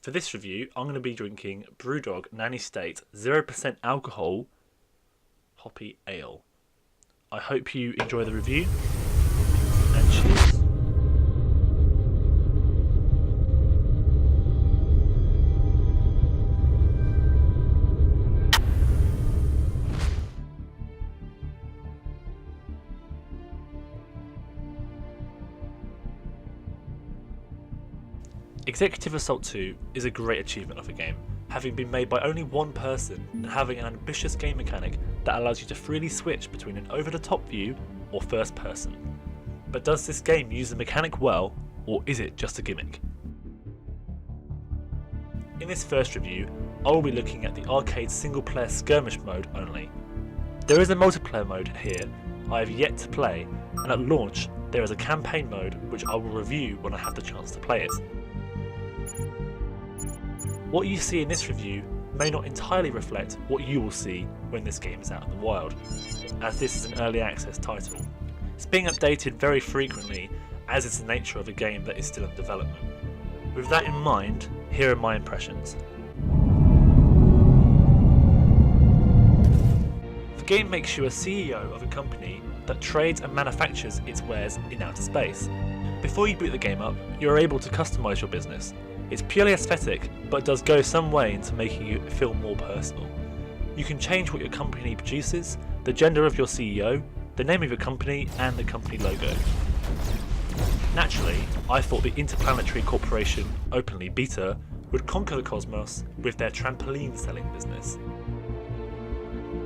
For this review, I'm going to be drinking Brewdog Nanny State 0% alcohol hoppy ale. I hope you enjoy the review, and cheers. Executive Assault 2 is a great achievement of a game, having been made by only one person and having an ambitious game mechanic that allows you to freely switch between an over-the-top view or first person. But does this game use the mechanic well, or is it just a gimmick? In this first review, I will be looking at the arcade single-player skirmish mode only. There is a multiplayer mode here I have yet to play, and at launch there is a campaign mode which I will review when I have the chance to play it. What you see in this review may not entirely reflect what you will see when this game is out in the wild, as this is an early access title. It's being updated very frequently, as is the nature of a game that is still in development. With that in mind, here are my impressions. The game makes you a CEO of a company that trades and manufactures its wares in outer space. Before you boot the game up, you are able to customise your business. It's purely aesthetic, but does go some way into making you feel more personal. You can change what your company produces, the gender of your CEO, the name of your company, and the company logo. Naturally, I thought the interplanetary corporation, openly Beta, would conquer the cosmos with their trampoline selling business.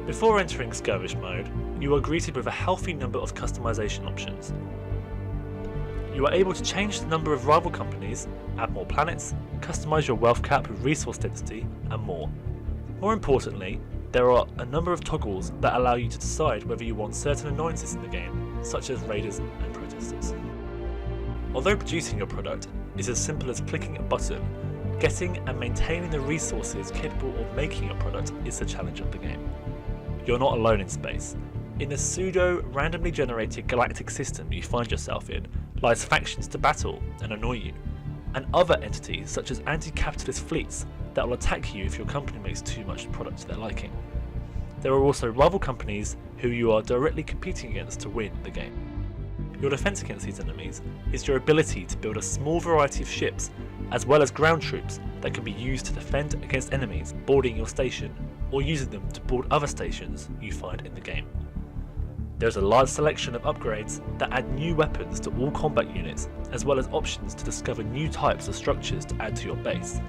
Before entering skirmish mode, you are greeted with a healthy number of customization options. You are able to change the number of rival companies, add more planets, customize your wealth cap with resource density, and more. More importantly, there are a number of toggles that allow you to decide whether you want certain annoyances in the game, such as raiders and protesters. Although producing your product is as simple as clicking a button, getting and maintaining the resources capable of making your product is the challenge of the game. You're not alone in space. In the pseudo-randomly generated galactic system you find yourself in lies factions to battle and annoy you, and other entities such as anti-capitalist fleets that will attack you if your company makes too much product to their liking. There are also rival companies who you are directly competing against to win the game. Your defense against these enemies is your ability to build a small variety of ships as well as ground troops that can be used to defend against enemies boarding your station or using them to board other stations you find in the game. There is a large selection of upgrades that add new weapons to all combat units, as well as options to discover new types of structures to add to your base.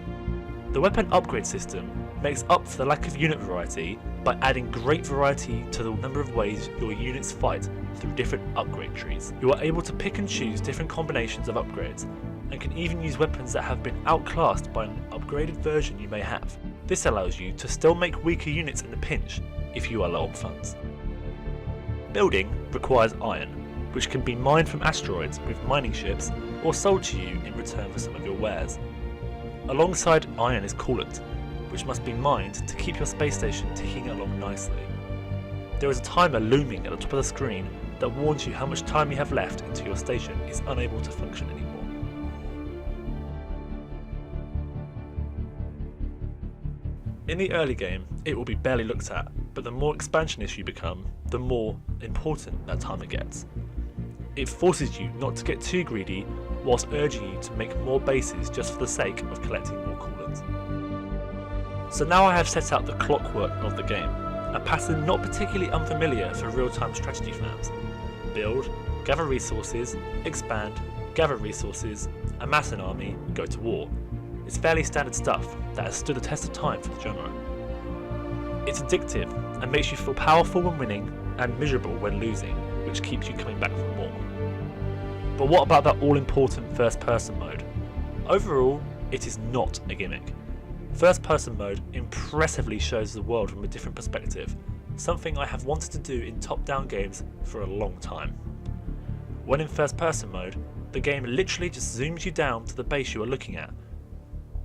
The weapon upgrade system makes up for the lack of unit variety by adding great variety to the number of ways your units fight through different upgrade trees. You are able to pick and choose different combinations of upgrades, and can even use weapons that have been outclassed by an upgraded version you may have. This allows you to still make weaker units in the pinch if you are low on funds. Building requires iron, which can be mined from asteroids with mining ships or sold to you in return for some of your wares. Alongside iron is coolant, which must be mined to keep your space station ticking along nicely. There is a timer looming at the top of the screen that warns you how much time you have left until your station is unable to function anymore. In the early game, it will be barely looked at, but the more expansionists you become, the more important that timer gets. It forces you not to get too greedy, whilst urging you to make more bases just for the sake of collecting more coolant. So now I have set out the clockwork of the game, a pattern not particularly unfamiliar for real-time strategy fans. Build, gather resources, expand, gather resources, amass an army, go to war. It's fairly standard stuff that has stood the test of time for the genre. It's addictive and makes you feel powerful when winning and miserable when losing, which keeps you coming back for more. But what about that all-important first-person mode? Overall, it is not a gimmick. First-person mode impressively shows the world from a different perspective, something I have wanted to do in top-down games for a long time. When in first-person mode, the game literally just zooms you down to the base you are looking at.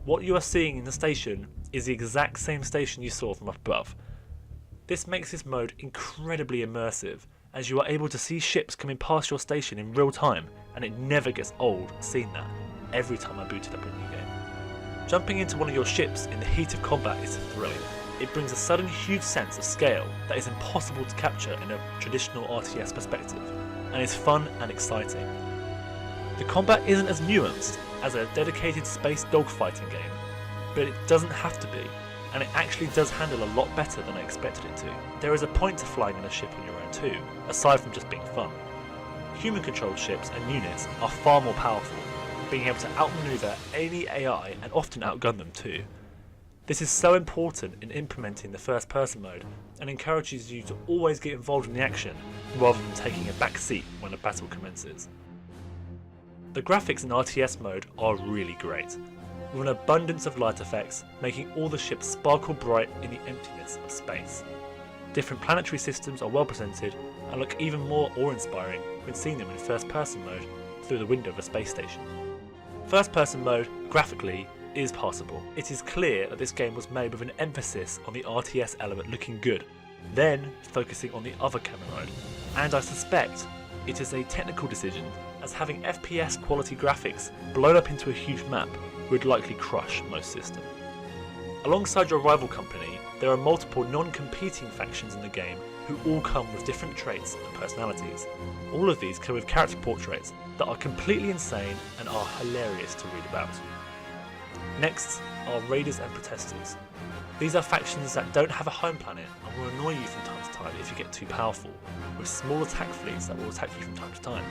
What you are seeing in the station is the exact same station you saw from up above. This makes this mode incredibly immersive, as you are able to see ships coming past your station in real time, and it never gets old seeing that every time I booted up a new game. Jumping into one of your ships in the heat of combat is thrilling. It brings a sudden huge sense of scale that is impossible to capture in a traditional RTS perspective, and is fun and exciting. The combat isn't as nuanced as a dedicated space dogfighting game, but it doesn't have to be, and it actually does handle a lot better than I expected it to. There is a point to flying in a ship on your own too, aside from just being fun. Human-controlled ships and units are far more powerful, being able to outmaneuver any AI and often outgun them too. This is so important in implementing the first-person mode and encourages you to always get involved in the action rather than taking a back seat when a battle commences. The graphics in RTS mode are really great, with an abundance of light effects making all the ships sparkle bright in the emptiness of space. Different planetary systems are well presented and look even more awe-inspiring when seeing them in first-person mode through the window of a space station. First-person mode, graphically, is passable. It is clear that this game was made with an emphasis on the RTS element looking good, then focusing on the other camera mode, and I suspect it is a technical decision, as having FPS quality graphics blown up into a huge map would likely crush most systems. Alongside your rival company, there are multiple non-competing factions in the game who all come with different traits and personalities. All of these come with character portraits that are completely insane and are hilarious to read about. Next are Raiders and Protesters. These are factions that don't have a home planet and will annoy you from time to time if you get too powerful, with small attack fleets that will attack you from time to time.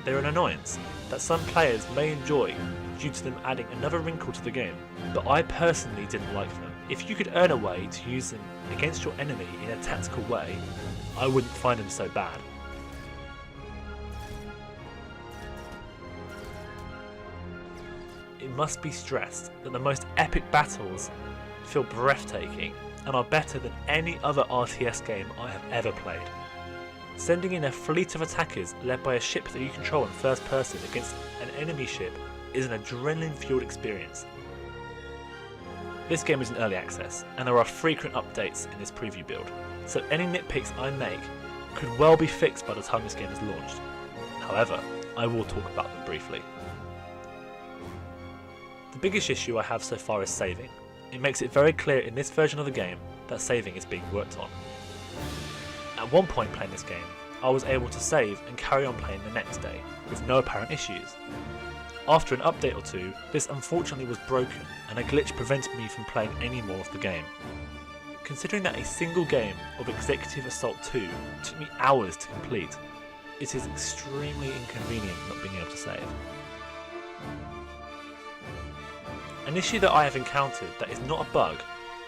They're an annoyance that some players may enjoy due to them adding another wrinkle to the game, but I personally didn't like them. If you could earn a way to use them against your enemy in a tactical way, I wouldn't find them so bad. It must be stressed that the most epic battles feel breathtaking and are better than any other RTS game I have ever played. Sending in a fleet of attackers led by a ship that you control in first person against an enemy ship is an adrenaline-fueled experience. This game is in early access, and there are frequent updates in this preview build, so any nitpicks I make could well be fixed by the time this game is launched. However, I will talk about them briefly. The biggest issue I have so far is saving. It makes it very clear in this version of the game that saving is being worked on. At one point playing this game, I was able to save and carry on playing the next day, with no apparent issues. After an update or two, this unfortunately was broken and a glitch prevented me from playing any more of the game. Considering that a single game of Executive Assault 2 took me hours to complete, it is extremely inconvenient not being able to save. An issue that I have encountered that is not a bug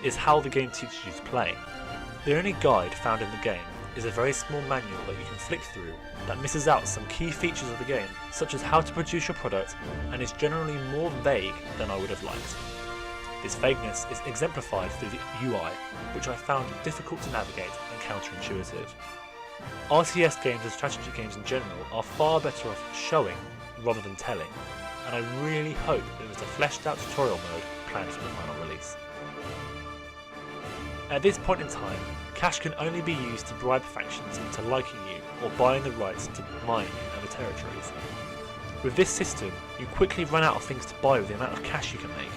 is how the game teaches you to play. The only guide found in the game is a very small manual that you can flick through that misses out some key features of the game, such as how to produce your product, and is generally more vague than I would have liked. This vagueness is exemplified through the UI, which I found difficult to navigate and counterintuitive. RTS games and strategy games in general are far better off showing rather than telling, and I really hope there is a fleshed out tutorial mode planned for the final release. At this point in time, cash can only be used to bribe factions into liking you or buying the rights to mine in other territories. With this system, you quickly run out of things to buy with the amount of cash you can make.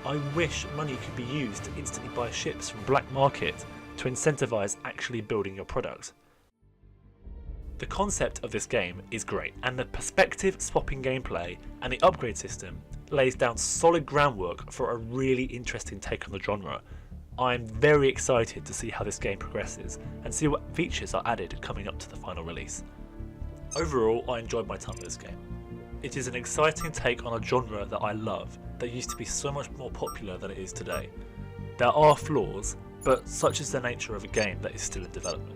I wish money could be used to instantly buy ships from black market to incentivise actually building your product. The concept of this game is great, and the perspective swapping gameplay and the upgrade system lays down solid groundwork for a really interesting take on the genre. I'm very excited to see how this game progresses and see what features are added coming up to the final release. Overall, I enjoyed my time with this game. It is an exciting take on a genre that I love, that used to be so much more popular than it is today. There are flaws, but such is the nature of a game that is still in development.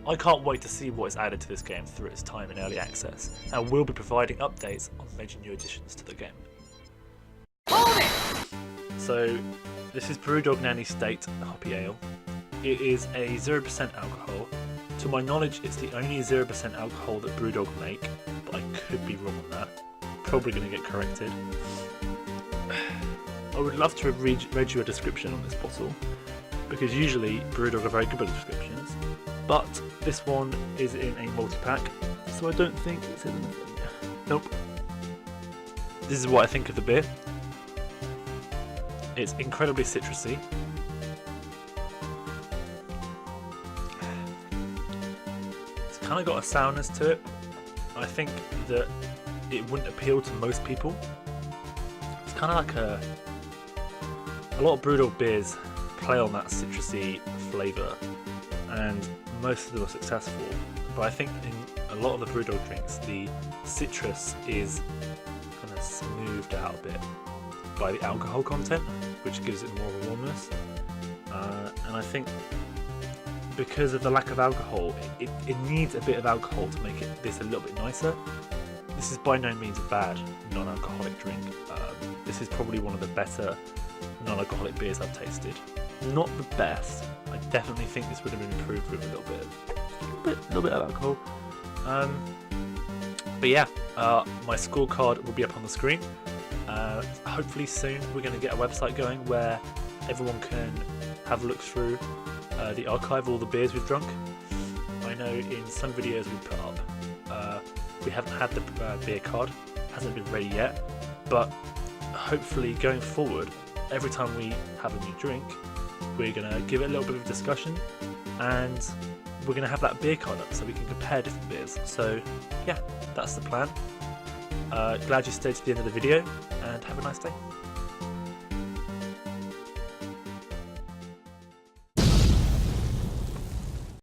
I can't wait to see what is added to this game through its time in early access, and will be providing updates on major new additions to the game. Hold it! So, this is Brewdog Nanny State Hoppy Ale. It is a 0% alcohol. To my knowledge, it's the only 0% alcohol that Brewdog make, but I could be wrong on that. Probably going to get corrected. I would love to have read you a description on this bottle, because usually Brewdog are very good with descriptions, but this one is in a multi-pack, so I don't think it says anything. Nope. This is what I think of the beer. It's incredibly citrusy. It's kind of got a sourness to it. I think that it wouldn't appeal to most people. It's kind of like a lot of Brewdog beers play on that citrusy flavour, and most of them are successful. But I think in a lot of the Brewdog drinks, the citrus is kind of smoothed out a bit by the alcohol content, which gives it more of a warmness. And I think because of the lack of alcohol, it needs a bit of alcohol to make this a little bit nicer. This is by no means a bad non-alcoholic drink. This is probably one of the better non-alcoholic beers I've tasted. Not the best. I definitely think this would have been improved with a little bit of alcohol. But yeah, my scorecard will be up on the screen. Hopefully soon we're going to get a website going where everyone can have a look through the archive of all the beers we've drunk. I know in some videos we put up, we haven't had the beer card, hasn't been ready yet, but hopefully going forward, every time we have a new drink, we're going to give it a little bit of discussion, and we're going to have that beer card up so we can compare different beers. So yeah, that's the plan. Glad you stayed to the end of the video, and have a nice day.